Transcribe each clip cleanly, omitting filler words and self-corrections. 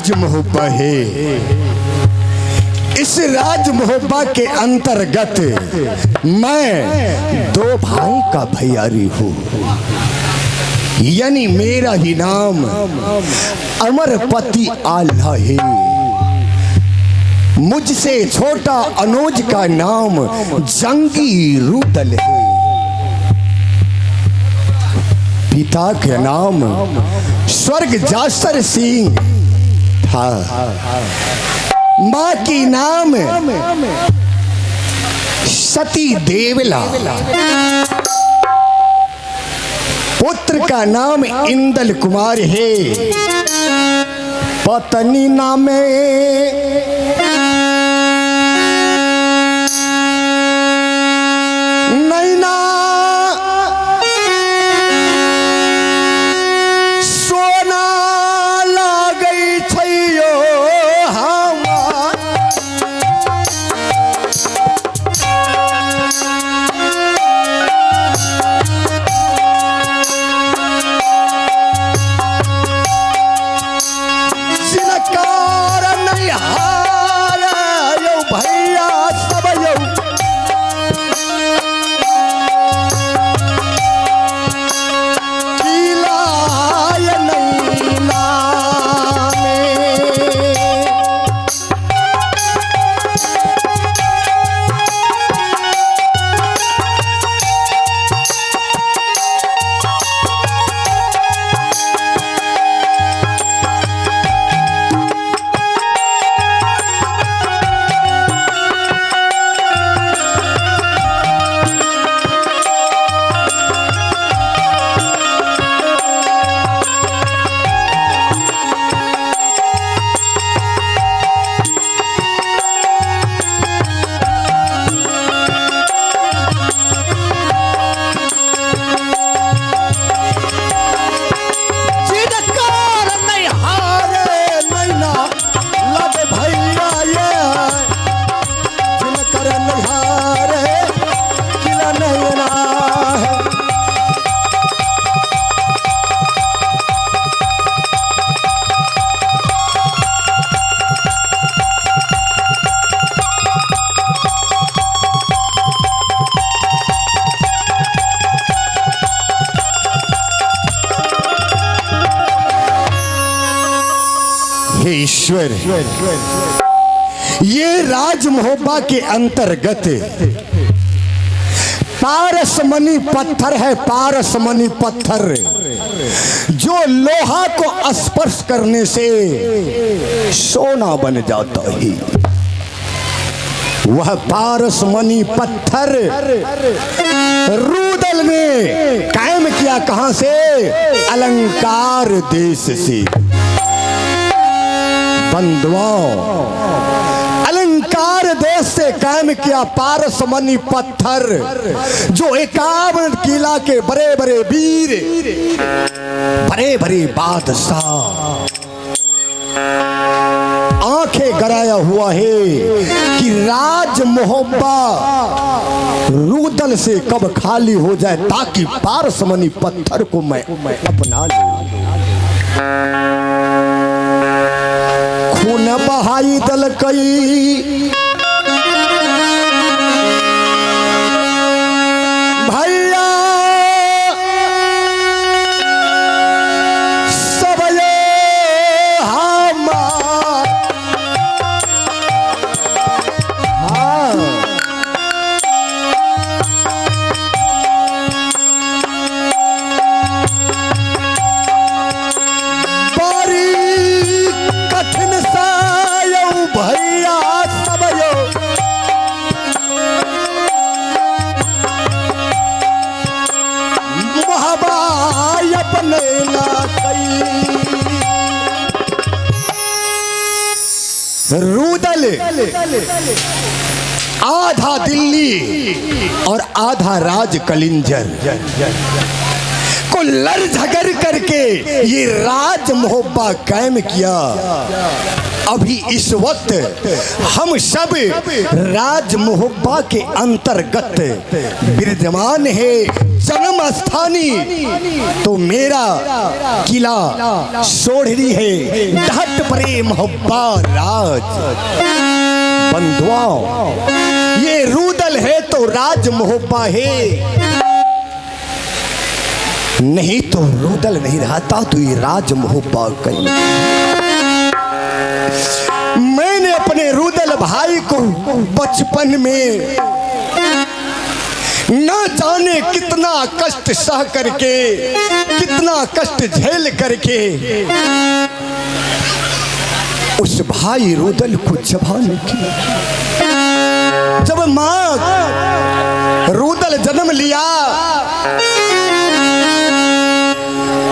राज मोहब्बा है। इस राज मोहब्बा के अंतर्गत मैं 2 भाई का भैयारी हूँ, यानी मेरा ही नाम अमरपति आल्हा है। मुझसे छोटा अनुज का नाम जंगी रुदल है। पिता के नाम स्वर्ग जासर सिंह था, माँ की नाम सती देवला, पुत्र का नाम इंदल कुमार है, पत्नी नाम नैना। सोना लागई छैयो ईश्वर। ये राज मोहब्बा के अंतर्गत पारसमणि पत्थर है, पारसमणि पत्थर जो लोहा को स्पर्श करने से सोना बन जाता है। वह पारसमणि पत्थर रुदल ने कायम किया। कहां से? अलंकार देश से। बंधुओं, अलंकार देश से कायम किया पारसमणि पत्थर जो 51 किला के बड़े बड़े वीर, बड़े बड़े बादशाह आंखें गड़ाया हुआ है कि राज मोहब्बा रुदल से कब खाली हो जाए ताकि पारसमणि पत्थर को मैं अपना लूं। खून बहाई दल कई भैया सब ये हमार। हाँ रुदल आधा दिल्ली और आधा राज कलिंजर को लड़ झगड़ करके ये राज मोहब्बा कायम किया अभी इस वक्त हम सब राज मोहब्बा के अंतर्गत विद्यमान है जन्म स्थानी। तो मेरा किला सोढ़ी है ढट प्रेम मोहब्बा राज। बंधुओं, ये रूदल है तो राज मोहब्बा है, नहीं तो रूदल नहीं रहता तो ये राज मोहब्बा कहीं। मैंने अपने रूदल भाई को बचपन में न जाने कितना कष्ट सह करके, कितना कष्ट झेल करके उस भाई रूदल को जवान किया। जब मां रूदल जन्म लिया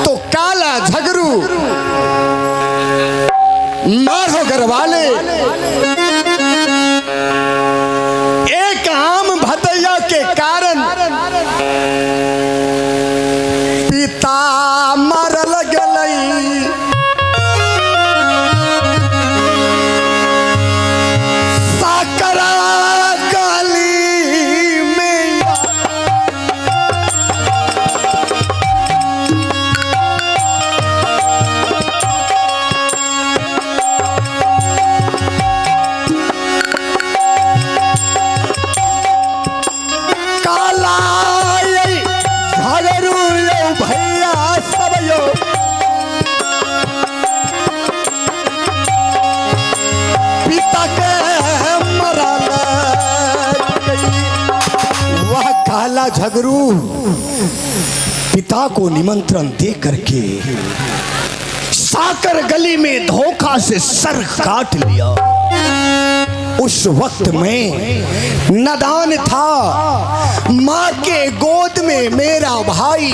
तो काला झगरू मारो घर वाले एक आम भदैया के कारण पिता मरल गलई। साकरा गली में झगरू पिता को निमंत्रण दे करके साकर गली में धोखा से सर काट लिया। उस वक्त में नादान था, मां के गोद में मेरा भाई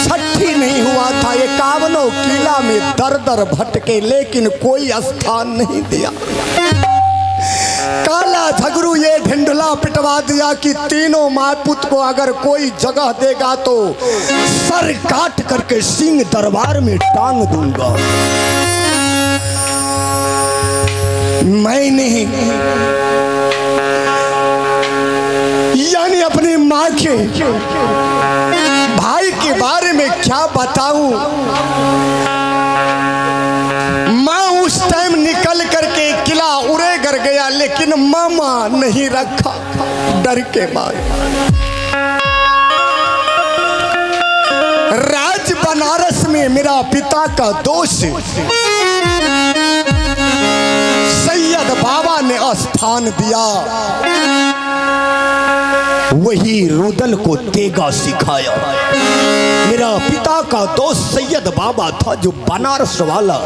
छठी नहीं हुआ था। 51 किला में दर दर भटके लेकिन कोई स्थान नहीं दिया। काला झगरू ये ढिंढला पिटवा दिया कि तीनों माँ पुत को अगर कोई जगह देगा तो सर काट करके सिंह दरबार में टांग दूंगा। मैंने यानी अपनी माँ के भाई के बारे में क्या बताऊं। माँ उस टाइम निकल करके किला उड़े कर गया लेकिन मामा नहीं रखा डर के मारे। राज बनारस में मेरा पिता का दोस्त सैयद बाबा ने स्थान दिया। वही रूदल को तेगा सिखाया। मेरा पिता का दोस्त सैयद बाबा था जो बनारस वाला,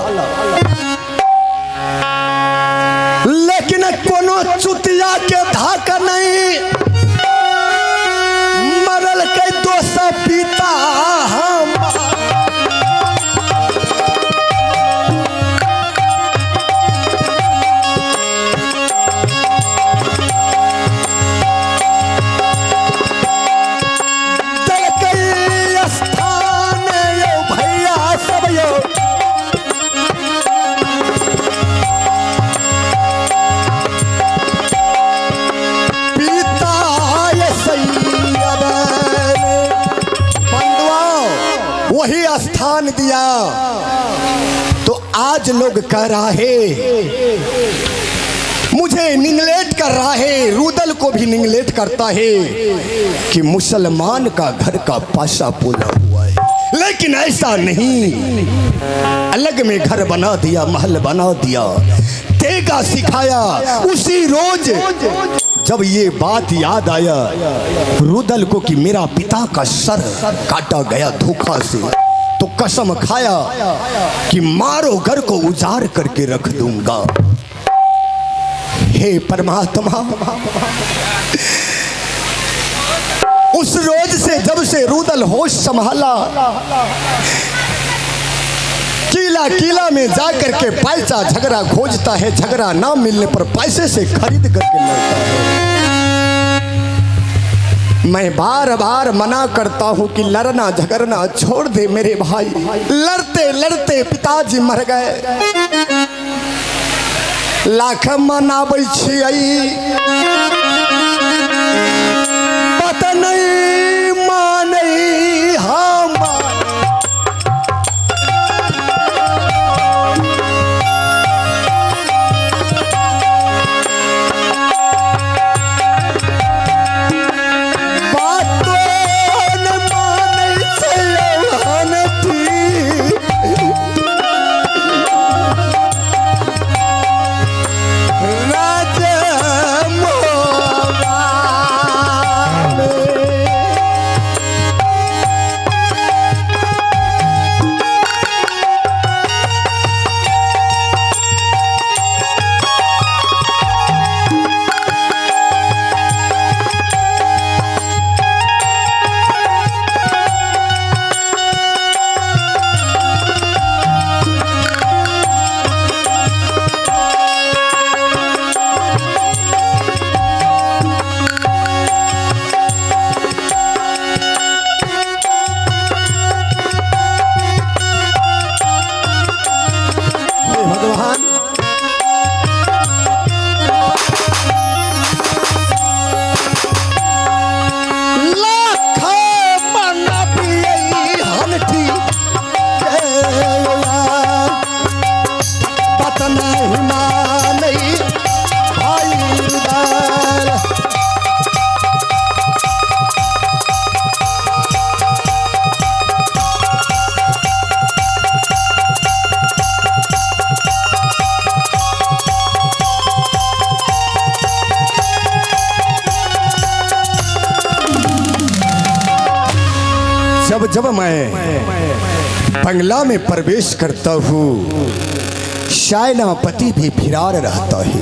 लेकिन कोनो चुतिया के धाका नहीं। मरल के दोस्त पिता हम स्थान दिया। तो आज लोग कह रहा है मुझे निगलेक्ट कर रहा है, रूदल को भी निगलेक्ट करता है कि मुसलमान का घर का पाशा पोला हुआ है। लेकिन ऐसा नहीं, अलग में घर बना दिया, महल बना दिया, तेगा सिखाया। उसी रोज जब ये बात याद आया रूदल को कि मेरा पिता का सर काटा गया धोखा से, तो कसम खाया कि मारो घर को उजाड़ करके रख दूंगा। हे परमात्मा, उस रोज से जब से रूदल होश संभाला, किला किला में जाकर के पैसा झगड़ा खोजता है, झगड़ा ना मिलने पर पैसे से खरीद करके लड़ता है। मैं बार बार मना करता हूँ कि लड़ना झगड़ना छोड़ दे मेरे भाई। लड़ते लड़ते पिताजी मर गए। लाख मनाबै छियै पता नहीं मानै हम जब मैं बंगला में प्रवेश करता हूँ शायनापति भी फिरार रहता है।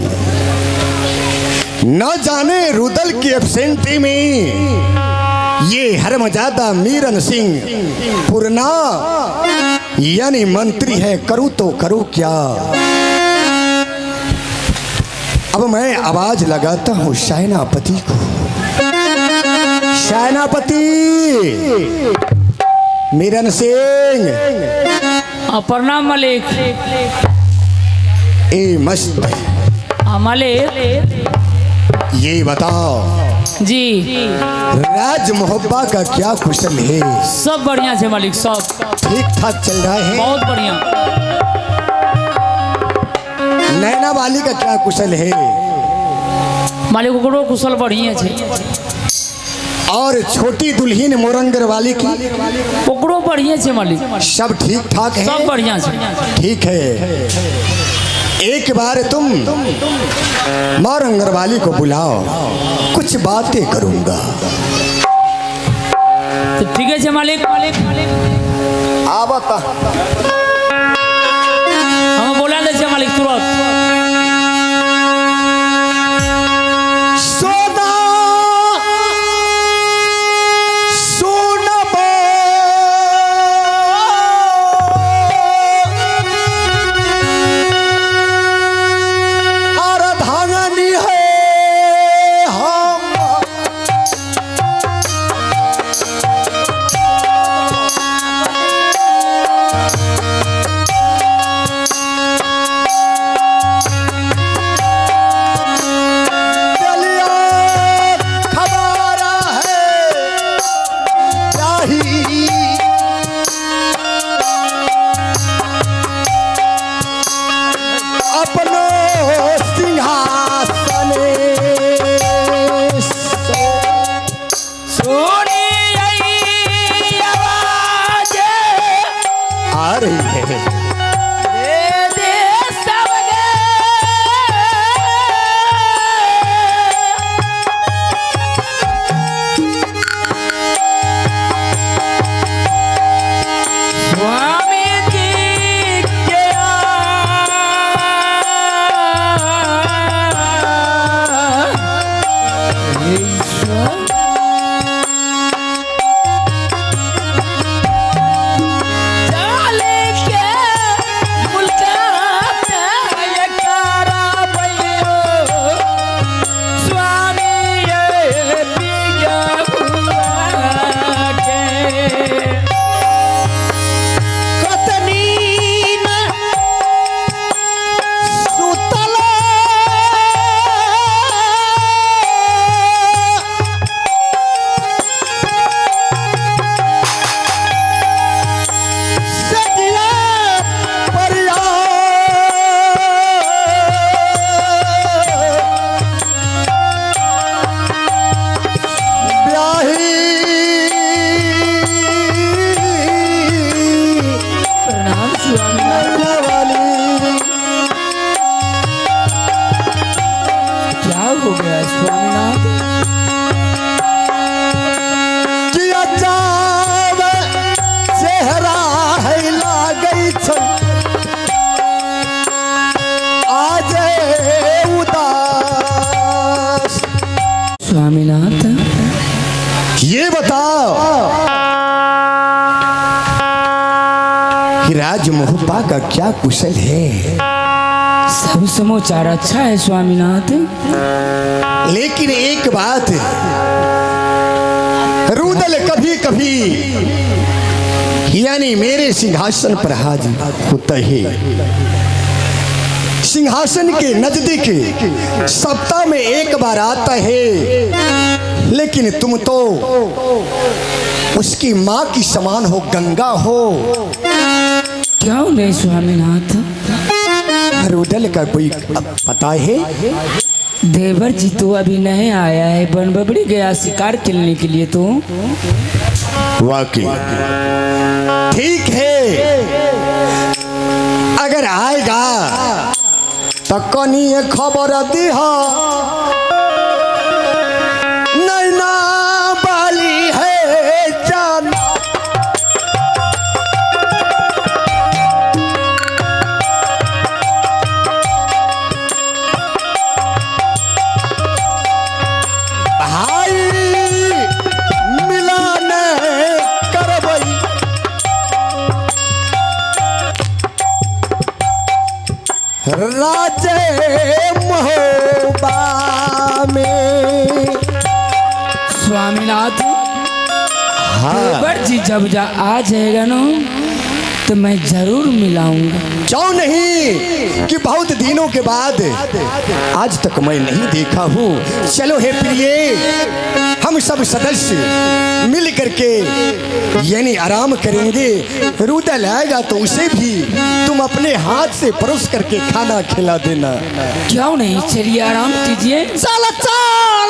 न जाने रुदल की एब्सेंटी में ये हरमजादा मीरन सिंह पुरना यानी मंत्री है, करूँ तो करूँ क्या। अब मैं आवाज लगाता हूँ शायनापति को, शायनापति मीरन सिंह। प्रणाम मालिक। ए मस्त मालिक ये बताओ जी राज मोहब्बा का क्या कुशल है? सब बढ़िया है मालिक, सब ठीक ठाक चल रहा है, बहुत बढ़िया। नैना वाली का क्या कुशल है? मालिक ओकरो कुशल बढ़िया है। और छोटी दुल्हीन मोरंगर वाली की ओकरो बढ़िया है मालिक, सब ठीक ठाक है, सब बढ़िया है। ठीक है, एक बार तुम मोरंगर वाली को बुलाओ, कुछ बातें करूंगा। तो ठीक है मालिक। आवता हम बोला दे मालिक तुरंत। गया स्वामीनाथ? कि अजाब चेहरा है लागई छन आज उदास। स्वामीनाथ ये बताओ कि राज मोहब्बा का क्या कुशल है? सब समाचार अच्छा है स्वामीनाथ। लेकिन एक बात, रुदल कभी कभी यानी मेरे सिंहासन पर हाजिर होता है। सिंहासन के नजदीक सप्ताह में एक बार आता है, लेकिन तुम तो उसकी माँ की समान हो, गंगा हो। क्यों नहीं स्वामीनाथ? रुदल का कोई पता है? देवर जी तो अभी नहीं आया है, बन बबड़ी गया शिकार खेलने के लिए। तो वाकई ठीक है, अगर आएगा तो कनी खबर दिहा। नैना बाली है जाना भाई मिलन करबई। राजे मोहब्बा में स्वामीनाथ हाँ, देवर जी जब आ जाएगा ना तो मैं जरूर मिलाऊंगा। क्यों नहीं कि बहुत दिनों के बाद आज तक मैं नहीं देखा हूँ। चलो हे प्रिय, हम सब सदस्य मिल करके यानी आराम करेंगे। रुदल आएगा तो उसे भी तुम अपने हाथ से परोस करके खाना खिला देना। क्यों नहीं, चलिए आराम कीजिए। चल चल।